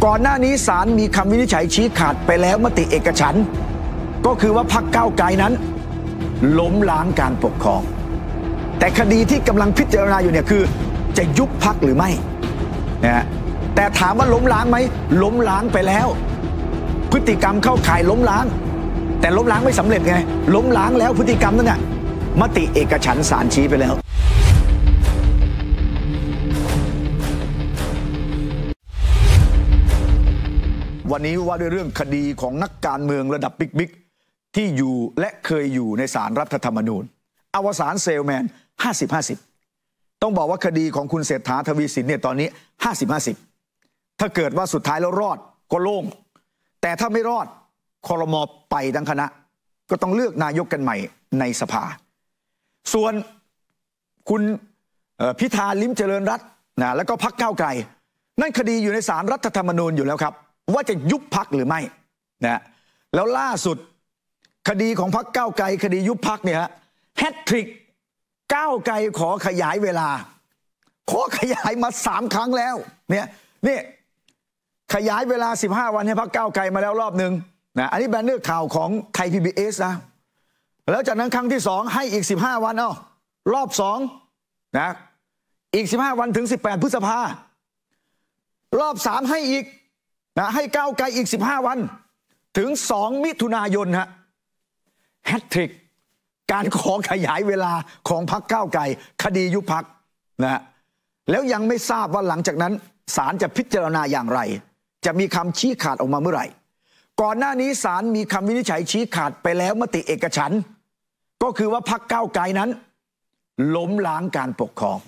ก่อนหน้านี้ศาลมีคำวินิจฉัยชี้ขาดไปแล้วมติเอกฉันท์ก็คือว่าพรรคก้าวไกลนั้นล้มล้างการปกครองแต่คดีที่กำลังพิจารณาอยู่เนี่ยคือจะยุบพรรคหรือไม่นะฮะแต่ถามว่าล้มล้างไหมล้มล้างไปแล้วพฤติกรรมเข้าข่ายล้มล้างแต่ล้มล้างไม่สำเร็จไงล้มล้างแล้วพฤติกรรมนั้นน่ะมติเอกฉันท์ศาลชี้ไปแล้ววันนี้ว่าด้วยเรื่องคดีของนักการเมืองระดับบิ๊กที่อยู่และเคยอยู่ในศาลรัฐธรรมนูญอวสานเซลแมน 50-50 ต้องบอกว่าคดีของคุณเศรษฐาทวีสินเนี่ยตอนนี้ 50-50 ถ้าเกิดว่าสุดท้ายแล้วรอดก็โล่งแต่ถ้าไม่รอดครม.ไปทั้งคณะก็ต้องเลือกนายกกันใหม่ในสภาส่วนคุณพิธาลิ้มเจริญรัตน์นะแล้วก็พรรคก้าวไกลนั่นคดีอยู่ในศาลรัฐธรรมนูญอยู่แล้วครับว่าจะยุบพรรคหรือไม่นะแล้วล่าสุดคดีของพรรคก้าวไกลคดียุบพรรคเนี่ยแฮตทริกก้าวไกลขอขยายเวลาขอขยายมา3 ครั้งแล้วเนี่ยนี่ขยายเวลา15 วันให้พรรคก้าวไกลมาแล้วรอบหนึ่งนะอันนี้แบนเนอร์ข่าวของไทย PBS นะแล้วจากนั้นครั้งที่2ให้อีก15 วันรอบ2นะอีก15 วันถึง18 พฤษภารอบ3ให้อีกนะให้ก้าวไกลอีก15 วันถึง2 มิถุนายนฮะแฮตทริกการขอขยายเวลาของพรรคก้าวไกลคดียุบพรรคนะแล้วยังไม่ทราบว่าหลังจากนั้นศาลจะพิจารณาอย่างไรจะมีคำชี้ขาดออกมาเมื่อไหร่ก่อนหน้านี้ศาลมีคำวินิจฉัยชี้ขาดไปแล้วมติเอกฉันท์ก็คือว่าพรรคก้าวไกลนั้นล้มล้างการปกครอง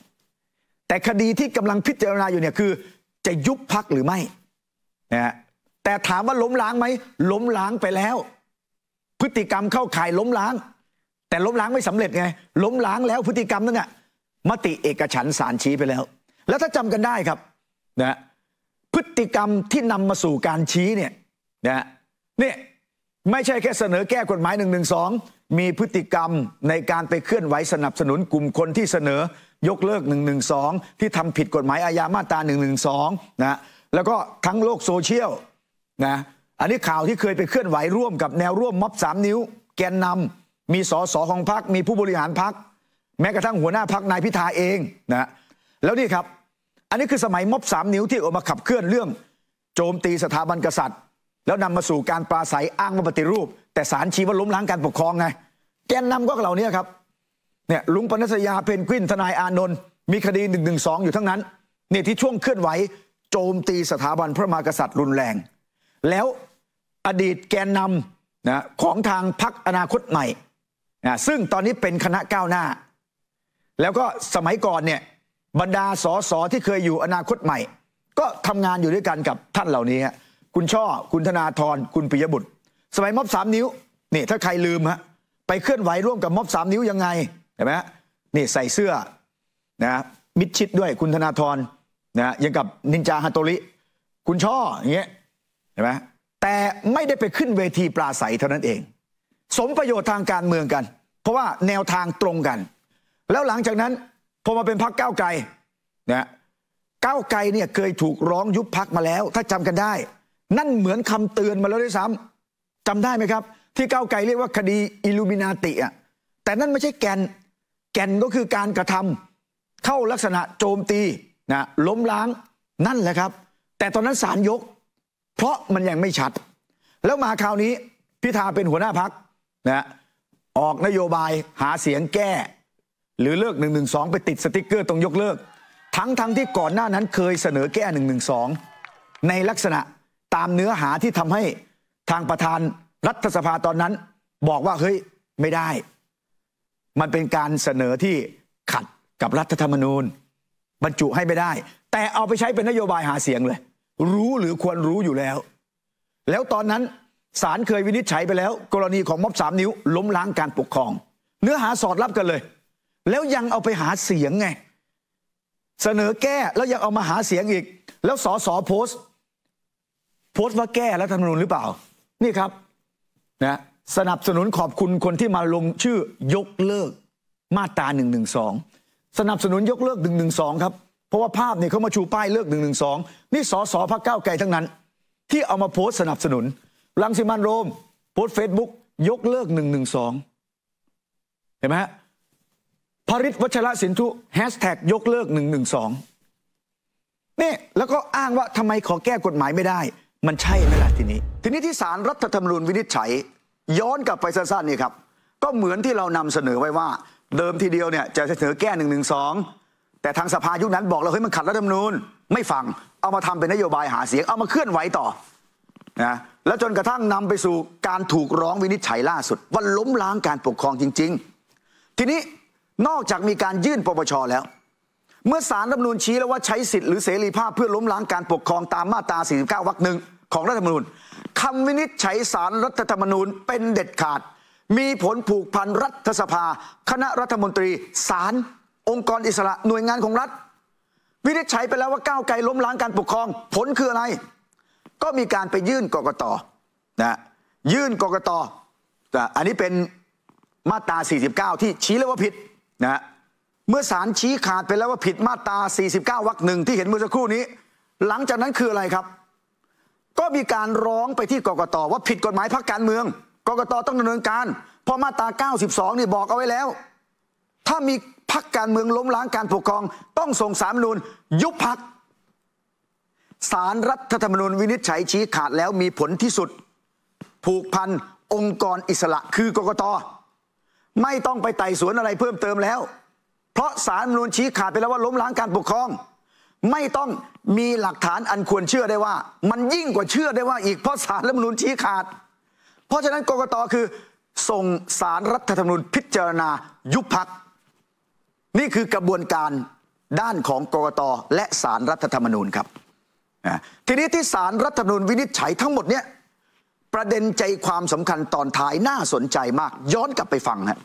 แต่คดีที่กำลังพิจารณาอยู่เนี่ยคือจะยุบพรรคหรือไม่นะแต่ถามว่าล้มล้างไหมล้มล้างไปแล้วพฤติกรรมเข้าข่ายล้มล้างแต่ล้มล้างไม่สำเร็จไงล้มล้างแล้วพฤติกรรมนั้นน่ะมติเอกฉันท์ศาลชี้ไปแล้วแล้วถ้าจำกันได้ครับนะพฤติกรรมที่นำมาสู่การชี้เนี่ยนะนี่ไม่ใช่แค่เสนอแก้กฎหมาย112มีพฤติกรรมในการไปเคลื่อนไหวสนับสนุนกลุ่มคนที่เสนอยกเลิก112ที่ทำผิดกฎหมายอาญามาตรา112นะแล้วก็ทั้งโลกโซเชียลนะอันนี้ข่าวที่เคยไปเคลื่อนไหวร่วมกับแนวร่วมม็อบ3 นิ้วแกนนำมีสสของพรรคมีผู้บริหารพรรคแม้กระทั่งหัวหน้าพรรคนายพิธาเองนะแล้วนี่ครับอันนี้คือสมัยม็อบ3 นิ้วที่ออกมาขับเคลื่อนเรื่องโจมตีสถาบันกษัตริย์แล้วนำมาสู่การปราศัยอ้างว่าปฏิรูปแต่ศาลชี้ว่าล้มล้างการปกครองไงแกนนำก็เหล่านี้ครับเนี่ยลุงปนัสยาเพนกวินทนายอานนท์มีคดี112อยู่ทั้งนั้นเนี่ยที่ช่วงเคลื่อนไหวโจมตีสถาบันพระมหากษัตริย์รุนแรงแล้วอดีตแกนนำนะของทางพรรคอนาคตใหม่นะซึ่งตอนนี้เป็นคณะก้าวหน้าแล้วก็สมัยก่อนเนี่ยบรรดาสสที่เคยอยู่อนาคตใหม่ก็ทำงานอยู่ด้วยกันกับท่านเหล่านี้คุณช่อคุณธนาธรคุณปิยบุตรสมัยม็อบ3 นิ้วนี่ถ้าใครลืมไปเคลื่อนไหวร่วมกับม็อบ3 นิ้วยังไงเห็นไหมนี่ใส่เสื้อนะมิดชิดด้วยคุณธนาธรนะยังกับนินจาฮัตโตริคุณช่ออย่างเงี้ยเห็นไหมแต่ไม่ได้ไปขึ้นเวทีปราศัยเท่านั้นเองสมประโยชน์ทางการเมืองกันเพราะว่าแนวทางตรงกันแล้วหลังจากนั้นพอมาเป็นพรรคก้าวไกลนะก้าวไกลเนี่ยเคยถูกร้องยุบพรรคมาแล้วถ้าจำกันได้นั่นเหมือนคำเตือนมาแล้วด้วยซ้ำจำได้ไหมครับที่ก้าวไกลเรียกว่าคดีอิลูมินาติแต่นั่นไม่ใช่แก่นก็คือการกระทำเข้าลักษณะโจมตีนะล้มล้างนั่นแหละครับแต่ตอนนั้นศาลยกเพราะมันยังไม่ชัดแล้วมาคราวนี้พิธาเป็นหัวหน้าพรรคนะออกนโยบายหาเสียงแก้หรือเลิก112ไปติดสติ๊กเกอร์ตรงยกเลิกทั้งที่ก่อนหน้านั้นเคยเสนอแก้112ในลักษณะตามเนื้อหาที่ทำให้ทางประธานรัฐสภาตอนนั้นบอกว่าเฮ้ยไม่ได้มันเป็นการเสนอที่ขัดกับรัฐธรรมนูญบรรจุให้ไม่ได้แต่เอาไปใช้เป็นนโยบายหาเสียงเลยรู้หรือควรรู้อยู่แล้วตอนนั้นศาลเคยวินิจฉัยไปแล้วกรณีของม็อบ3 นิ้วล้มล้างการปกครองเนื้อหาสอดรับกันเลยแล้วยังเอาไปหาเสียงไงเสนอแก้แล้วยังเอามาหาเสียงอีกแล้วสสโพสต์ว่าแก้รัฐธรรมนูญหรือเปล่านี่ครับนะสนับสนุนขอบคุณคนที่มาลงชื่อยกเลิกมาตรา112สนับสนุนยกเลิก112ครับเพราะว่าภาพเนี่ยเขามาชูป้ายเลิก112นี่สสพรรคก้าวไกลทั้งนั้น ที่เอามาโพสต์สนับสนุนรังสิมันต์โรมโพสต์เฟซบุ๊กยกเลิก112เห็นไหมฮะภริษฐ์วัชรสินธุแฮชแท็กยกเลิก112นี่แล้วก็อ้างว่าทำไมขอแก้กฎหมายไม่ได้มันใช่ไหมล่ะทีนี้ที่ศาลรัฐธรรมนูญวินิจฉัยย้อนกลับไปสั้นๆนี่ครับก็เหมือนที่เรานำเสนอไว้ว่าเดิมทีเดียวเนี่ยจะเสนอแก้112แต่ทางสภายุคนั้นบอกเราเฮ้ยมันขัดรัฐธรรมนูญไม่ฟังเอามาทำเป็นนโยบายหาเสียงเอามาเคลื่อนไหวต่อนะแล้วจนกระทั่งนำไปสู่การถูกร้องวินิจฉัยล่าสุดว่าล้มล้างการปกครองจริงๆทีนี้นอกจากมีการยื่นปปชแล้วเมื่อศาลรัฐธรรมนูญชี้แล้วว่าใช้สิทธิหรือเสรีภาพเพื่อล้มล้างการปกครองตามมาตรา49 วรรค 1ของรัฐธรรมนูญคำวินิจฉัยศาลรัฐธรรมนูญเป็นเด็ดขาดมีผลผูกพันรัฐสภาคณะรัฐมนตรีศาลองค์กรอิสระหน่วยงานของรัฐวินิจฉัยไปแล้วว่าก้าวไกลล้มล้างการปกครองผลคืออะไรก็มีการไปยื่นกกต.นะยื่นกกต.อันนี้เป็นมาตรา49ที่ชี้แล้วว่าผิดนะเมื่อศาลชี้ขาดไปแล้วว่าผิดมาตรา49 วรรค 1ที่เห็นเมื่อสักครู่นี้หลังจากนั้นคืออะไรครับก็มีการร้องไปที่กกต.ว่าผิดกฎหมายพรรคการเมืองกกต.ต้องดำเนินการเพราะมาตรา92นี่บอกเอาไว้แล้วถ้ามีพรรคการเมืองล้มล้างการปกครองต้องส่งศาลรัฐธรรมนูญยุบพรรคศาลรัฐธรรมนูญวินิจฉัยชี้ขาดแล้วมีผลที่สุดผูกพันองค์กรอิสระคือกกต.ไม่ต้องไปไต่สวนอะไรเพิ่มเติมแล้วเพราะศาลรัฐธรรมนูญชี้ขาดไปแล้วว่าล้มล้างการปกครองไม่ต้องมีหลักฐานอันควรเชื่อได้ว่ามันยิ่งกว่าเชื่อได้ว่าอีกเพราะศาลรัฐธรรมนูญชี้ขาดเพราะฉะนั้นกกต.คือส่งศาลรัฐธรรมนูญพิจารณายุบพรรคนี่คือกระบวนการด้านของกกต.และศาลรัฐธรรมนูญครับทีนี้ที่ศาลรัฐธรรมนูญวินิจฉัยทั้งหมดเนี่ยประเด็นใจความสำคัญตอนท้ายน่าสนใจมากย้อนกลับไปฟังฮะ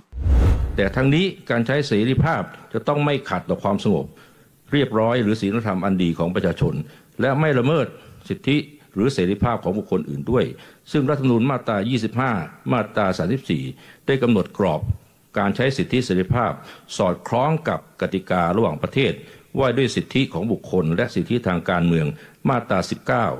แต่ทั้งนี้การใช้เสรีภาพจะต้องไม่ขัดต่อความสงบเรียบร้อยหรือศีลธรรมอันดีของประชาชนและไม่ละเมิดสิทธิหรือเสรีภาพของบุคคลอื่นด้วยซึ่งรัฐธรรมนูญมาตรา25มาตรา34ได้กำหนดกรอบการใช้สิทธิเสรีภาพสอดคล้องกับกติการะหว่างประเทศว่าด้วยสิทธิของบุคคลและสิทธิทางการเมืองมาตรา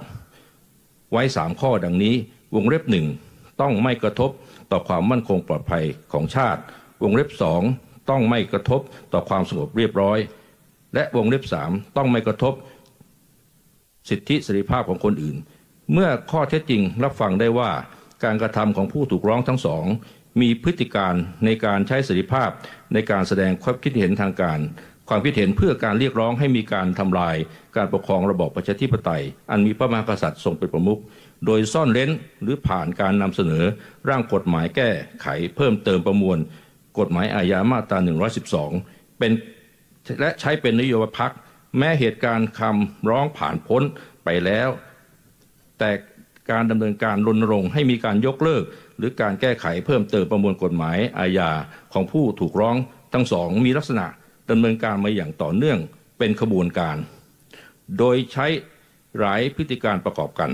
19ไว้3ข้อดังนี้วงเล็บ1ต้องไม่กระทบต่อความมั่นคงปลอดภัยของชาติวงเล็บ2ต้องไม่กระทบต่อความสงบเรียบร้อยและวงเล็บ3ต้องไม่กระทบสิทธิเสรีภาพของคนอื่นเมื่อข้อเท็จจริงรับฟังได้ว่าการกระทำของผู้ถูกร้องทั้งสองมีพฤติการในการใช้เสรีภาพในการแสดงความคิดเห็นทางการความคิดเห็นเพื่อการเรียกร้องให้มีการทำลายการปกครองระบอบประชาธิปไตยอันมีพระมหากษัตริย์ทรงเป็นประมุขโดยซ่อนเร้นหรือผ่านการนำเสนอร่างกฎหมายแก้ไขเพิ่มเติมประมวลกฎหมายอาญามาตรา112เป็นและใช้เป็นนโยบายพรรคแม้เหตุการณ์คำร้องผ่านพ้นไปแล้วแต่การดำเนินการรณรงค์ให้มีการยกเลิกหรือการแก้ไขเพิ่มเติมประมวลกฎหมายอาญาของผู้ถูกร้องทั้งสองมีลักษณะดำเนินการมาอย่างต่อเนื่องเป็นขบวนการโดยใช้หลายพฤติการประกอบกัน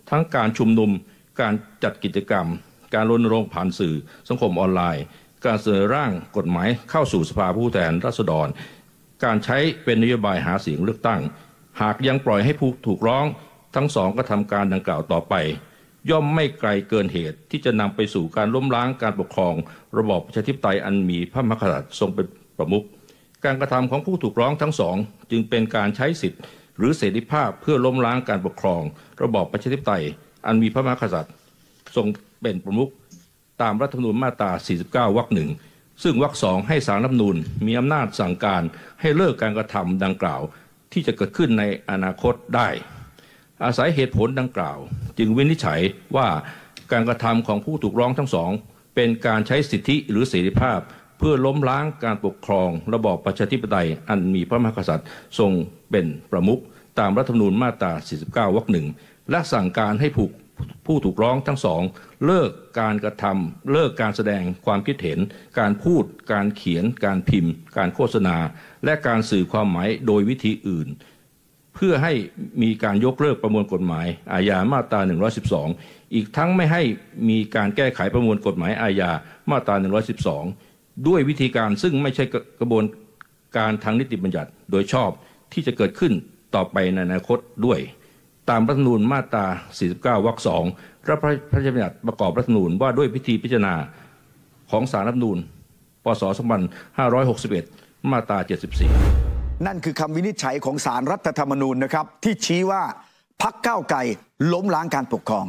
ทั้งการชุมนุมการจัดกิจกรรมการรณรงค์ผ่านสื่อสังคมออนไลน์การเสนอร่างกฎหมายเข้าสู่สภาผู้แทนราษฎรการใช้เป็นนโยบายหาเสียงเลือกตั้งหากยังปล่อยให้ผู้ถูกร้องทั้งสองกระทำการดังกล่าวต่อไปย่อมไม่ไกลเกินเหตุที่จะนำไปสู่การล้มล้างการปกครองระบอบประชาธิปไตยอันมีพระมหากษัตริย์ทรงเป็นประมุขการกระทำของผู้ถูกร้องทั้งสองจึงเป็นการใช้สิทธิหรือเสรีภาพเพื่อล้มล้างการปกครองระบอบประชาธิปไตยอันมีพระมหากษัตริย์ทรงเป็นประมุขตามรัฐธรรมนูญมาตรา49 วรรค 1ซึ่งวรรค 2ให้ศาลรัฐธรรมนูญมีอำนาจสั่งการให้เลิกการกระทำดังกล่าวที่จะเกิดขึ้นในอนาคตได้อาศัยเหตุผลดังกล่าวจึงวินิจฉัยว่าการกระทำของผู้ถูกร้องทั้งสองเป็นการใช้สิทธิหรือเสรีภาพเพื่อล้มล้างการปกครองระบอบประชาธิปไตยอันมีพระมหากษัตริย์ทรงเป็นประมุขตามรัฐธรรมนูญมาตรา49 วรรค 1และสั่งการให้ผู้ถูกร้องทั้งสองเลิกการกระทำเลิกการแสดงความคิดเห็นการพูดการเขียนการพิมพ์การโฆษณาและการสื่อความหมายโดยวิธีอื่นเพื่อให้มีการยกเลิกประมวลกฎหมายอาญามาตรา112อีกทั้งไม่ให้มีการแก้ไขประมวลกฎหมายอาญามาตรา112ด้วยวิธีการซึ่งไม่ใช่กระบวนการทางนิติบัญญัติโดยชอบที่จะเกิดขึ้นต่อไปในอนาคตด้วย ตามรัฐธรรมนูญมาตรา 49 วรรค 2 และพระราชบัญญัติประกอบรัฐธรรมนูญว่าด้วยพิธีพิจารณาของศาลรัฐธรรมนูญ พ.ศ. 2561 มาตรา 74 นั่นคือคำวินิจฉัยของศาลรัฐธรรมนูญนะครับที่ชี้ว่าพรรคก้าวไกลล้มล้างการปกครอง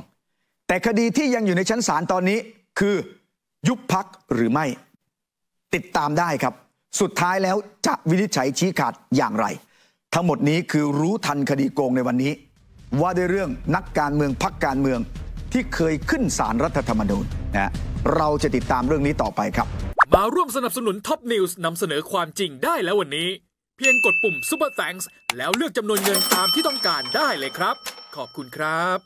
แต่คดีที่ยังอยู่ในชั้นศาลตอนนี้คือยุบพรรคหรือไม่ติดตามได้ครับสุดท้ายแล้วจะวินิจฉัยชี้ขาดอย่างไรทั้งหมดนี้คือรู้ทันคดีโกงในวันนี้ว่าด้วยเรื่องนักการเมืองพรรคการเมืองที่เคยขึ้นศาลรัฐธรรมนูญนะเราจะติดตามเรื่องนี้ต่อไปครับมาร่วมสนับสนุนท็อปนิวส์นำเสนอความจริงได้แล้ววันนี้เพียงกดปุ่ม Super Thanks แล้วเลือกจำนวนเงินตามที่ต้องการได้เลยครับขอบคุณครับ